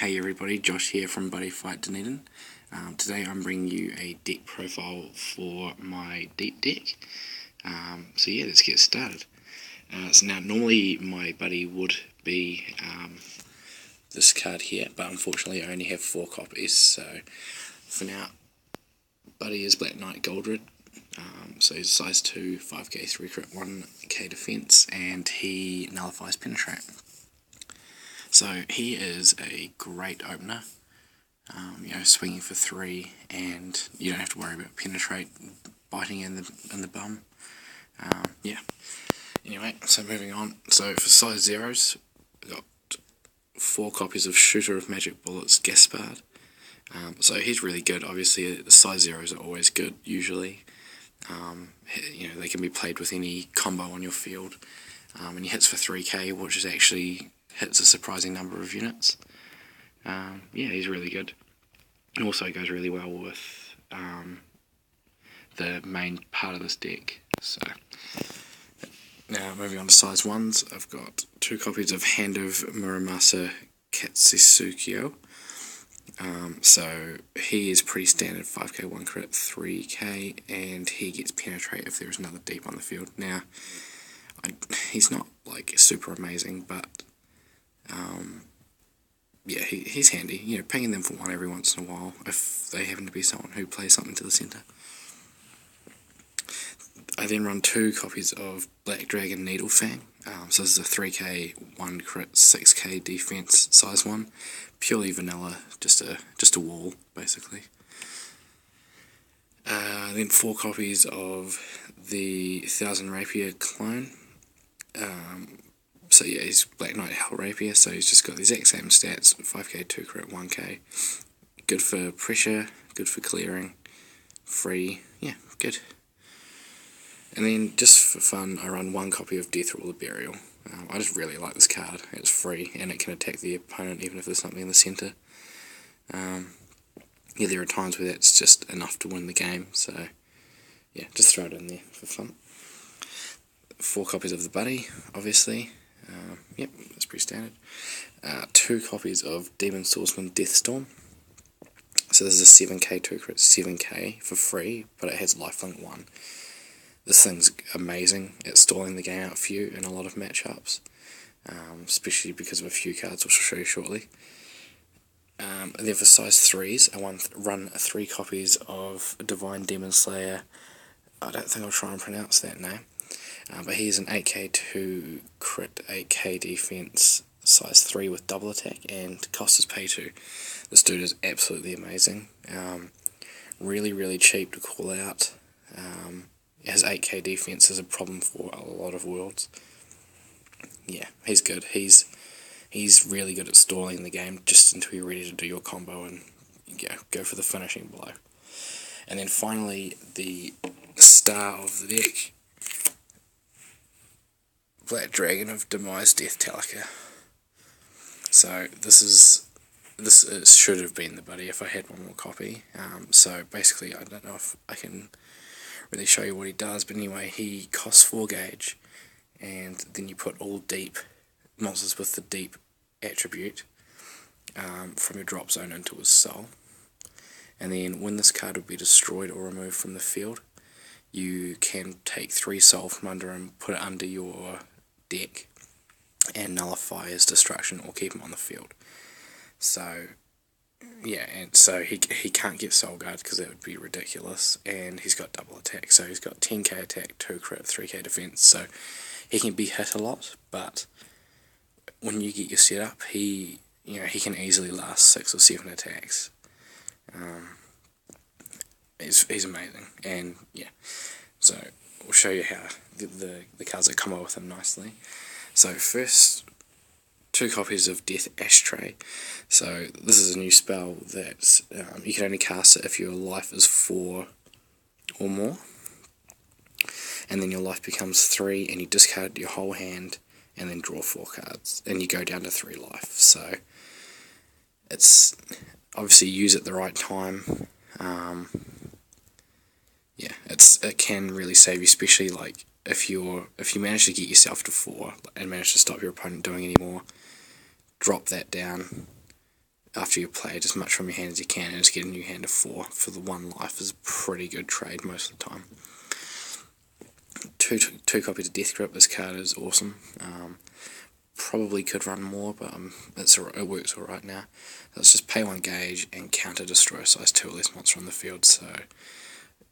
Hey everybody, Josh here from Buddyfight Dunedin. Today I'm bringing you a deck profile for my deep deck. So yeah, let's get started. So now normally my buddy would be this card here, but unfortunately I only have 4 copies. So for now, Buddy is Black Knight Gold Red. So he's size 2, 5k, 3 crit, 1k defense, and he nullifies penetrate. So he is a great opener, swinging for 3, and you don't have to worry about penetrate biting in the bum. Yeah. Anyway, so moving on. So for size 0s, I got 4 copies of Shooter of Magic Bullets Gaspard. So he's really good. Obviously, the size 0s are always good usually. They can be played with any combo on your field, and he hits for 3k, which is actually hits a surprising number of units. Yeah, he's really good. It also goes really well with the main part of this deck. So now moving on to size 1s, I've got 2 copies of Hand of Muramasa Katsisukyo. So he is pretty standard, 5k, 1 crit, 3k, and he gets penetrate if there's another deep on the field. Now, he's not like super amazing, but yeah, he's handy. Pinging them for 1 every once in a while if they happen to be someone who plays something to the centre. I then run 2 copies of Black Dragon Needlefang. So this is a 3k, 1 crit, 6k defense, size 1, purely vanilla, just a wall basically. Then 4 copies of the 1000 Rapier clone. So yeah, he's Black Knight Hell Rapier, so he's just got the exact same stats, 5k, 2 crit, 1k. Good for pressure, good for clearing, free, yeah, good. And then just for fun, I run 1 copy of Death Ruler Burial. I just really like this card. It's free, and it can attack the opponent even if there's something in the centre. Yeah, there are times where that's just enough to win the game, so yeah, just throw it in there for fun. 4 copies of the Buddy, obviously. Yep, that's pretty standard. 2 copies of Demon Swordsman Deathstorm. So this is a 7k 2 crit, 7k for free, but it has lifelink 1. This thing's amazing at stalling the game out for you in a lot of matchups, especially because of a few cards which I'll show you shortly. And then for size 3s, I run 3 copies of Divine Demon Slayer. I don't think I'll try and pronounce that name. But he's an 8k 2 crit, 8k defense, size 3 with double attack, and cost is pay 2. This dude is absolutely amazing. Really, really cheap to call out. His 8k defense is a problem for a lot of worlds. Yeah, he's good. He's really good at stalling the game just until you're ready to do your combo and go for the finishing blow. And then finally, the star of the deck, Black Dragon of Demise Death Tallica. So this should have been the Buddy if I had 1 more copy. So basically, I don't know if I can really show you what he does, but anyway, he costs 4 gauge, and then you put all deep monsters with the deep attribute from your drop zone into his soul. And then when this card would be destroyed or removed from the field, you can take 3 soul from under him, put it under your deck, and nullify his destruction or keep him on the field. So yeah, and so he can't get soul guard because that would be ridiculous, and he's got double attack, so he's got 10k attack, 2 crit, 3k defense, so he can be hit a lot, but when you get your setup, he can easily last 6 or 7 attacks. He's amazing, and yeah, so we'll show you how the cards that come up with him nicely. So first, 2 copies of Death Ashtray. So this is a new spell that you can only cast it if your life is 4 or more, and then your life becomes 3, and you discard your whole hand, and then draw 4 cards, and you go down to 3 life. So it's obviously use it at the right time. Yeah, it can really save you, especially like if you manage to get yourself to 4 and manage to stop your opponent doing any more. Drop that down, after you play as much from your hand as you can, and just get a new hand of 4 for the 1 life is a pretty good trade most of the time. Two copies of Death Grip. This card is awesome. Probably could run more, but it works alright now. Let's just pay 1 gauge and counter destroy a size 2 or less monster on the field, so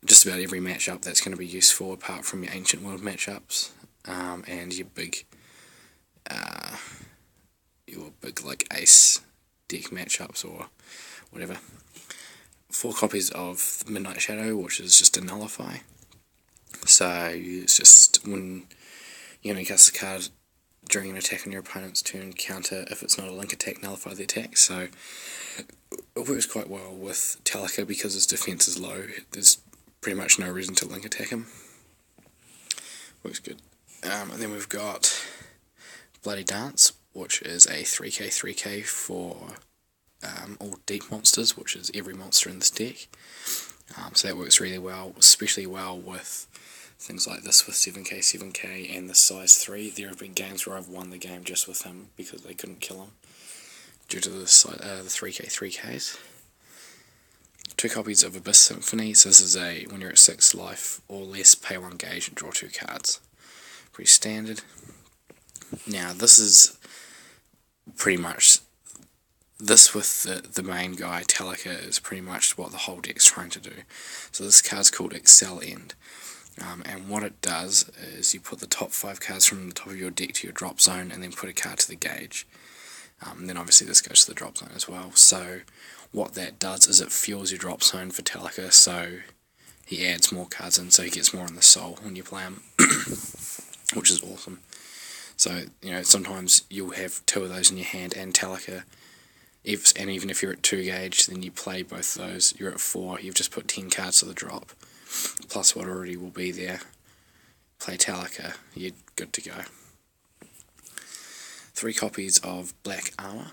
just about every matchup that's going to be useful apart from your Ancient World matchups, and your big like Ace deck matchups or whatever. 4 copies of Midnight Shadow, which is just a nullify. So it's just when you're going to cast a card during an attack on your opponent's turn, counter if it's not a link attack, nullify the attack. So it works quite well with Tallica because his defense is low. There's pretty much no reason to link attack him. Works good. And then we've got Bloody Dance, which is a 3k for all deep monsters, which is every monster in this deck. So that works really well, especially well with things like this with 7k and the size 3. There have been games where I've won the game just with him because they couldn't kill him due to the 3ks. 2 copies of Abyss Symphony. So this is a, when you're at 6 life or less, pay 1 gauge and draw 2 cards. Pretty standard. Now this is pretty much, this with the main guy, Tallica, is pretty much what the whole deck's trying to do. So this card's called Excel End. And what it does is you put the top 5 cards from the top of your deck to your drop zone and then put a card to the gauge. And then obviously this goes to the drop zone as well. So what that does is it fuels your drop zone for Tallica, so he adds more cards in, so he gets more in the soul when you play him, which is awesome. So, sometimes you'll have 2 of those in your hand and Tallica, and even if you're at 2 gauge, then you play both of those, you're at 4, you've just put 10 cards to the drop, plus what already will be there, play Tallica, you're good to go. 3 copies of Black Armor.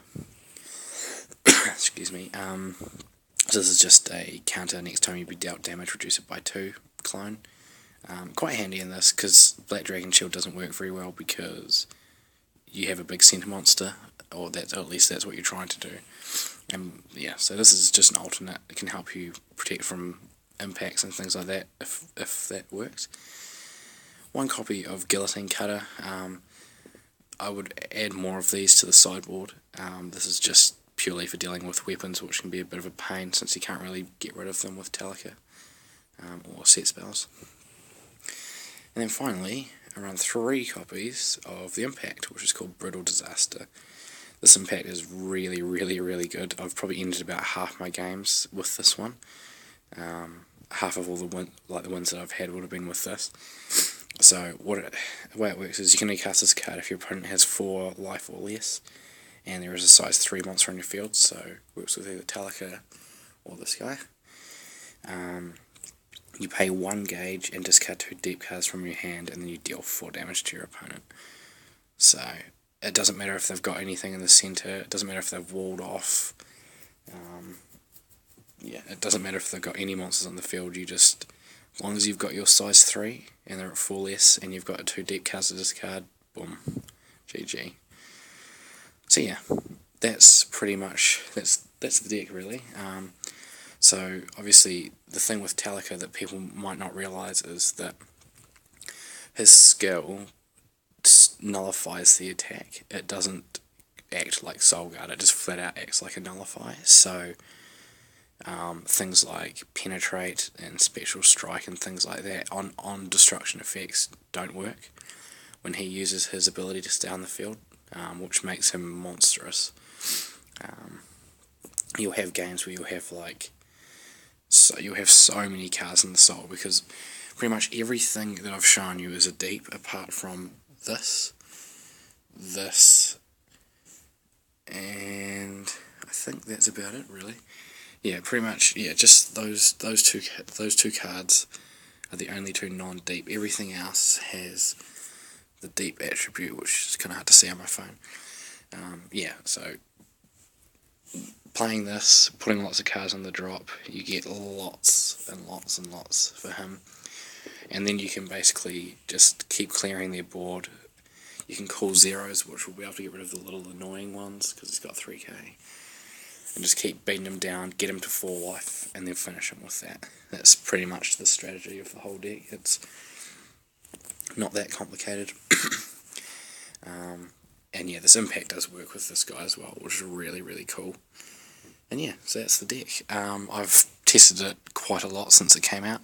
Excuse me. So this is just a counter next time you be dealt damage, reduce it by 2 clone. Quite handy in this because Black Dragon Shield doesn't work very well because you have a big center monster, or at least that's what you're trying to do. And yeah, so this is just an alternate. It can help you protect from impacts and things like that if that works. 1 copy of Guillotine Cutter. I would add more of these to the sideboard. This is just purely for dealing with weapons, which can be a bit of a pain since you can't really get rid of them with Tallica or set spells. And then finally, around 3 copies of the Impact, which is called Brutal Disaster. This Impact is really, really, really good. I've probably ended about half my games with this one. Half of all the wins that I've had would have been with this. So the way it works is you can only cast this card if your opponent has 4 life or less, and there is a size 3 monster on your field, so it works with either Tallica or this guy. You pay 1 gauge and discard 2 deep cards from your hand, and then you deal 4 damage to your opponent. So it doesn't matter if they've got anything in the centre, it doesn't matter if they've walled off, it doesn't matter if they've got any monsters on the field, as long as you've got your size 3 and they're at 4 less and you've got 2 deep cards to discard, boom, GG. So yeah, that's pretty much, that's the deck really. So obviously the thing with Tallica that people might not realise is that his skill nullifies the attack. It doesn't act like Soul Guard, it just flat out acts like a nullify. So things like Penetrate and Spectral Strike and things like that on destruction effects don't work when he uses his ability to stay on the field, which makes him monstrous. You'll have games where you'll have so many cards in the soul because pretty much everything that I've shown you is a deep apart from this, and I think that's about it really. Yeah, pretty much. Yeah, just those two cards are the only 2 non-deep. Everything else has the deep attribute, which is kind of hard to see on my phone. Yeah, so playing this, putting lots of cards on the drop, you get lots and lots and lots for him. And then you can basically just keep clearing their board. You can call zeros, which will be able to get rid of the little annoying ones, because he's got 3k. and just keep beating him down, get him to 4 life, and then finish him with that. That's pretty much the strategy of the whole deck. It's not that complicated. And yeah, this impact does work with this guy as well, which is really, really cool. And yeah, so that's the deck. I've tested it quite a lot since it came out,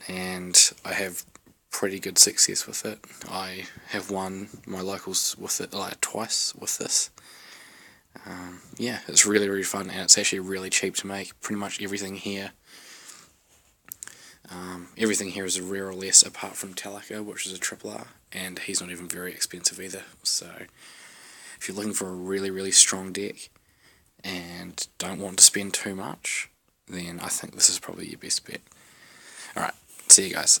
and I have pretty good success with it. I have won my locals with it like twice with this. Yeah, it's really, really fun, and it's actually really cheap to make. Pretty much everything here is a rare or less apart from Tallica, which is a triple R, and he's not even very expensive either. So if you're looking for a really, really strong deck and don't want to spend too much, then I think this is probably your best bet. Alright, see you guys.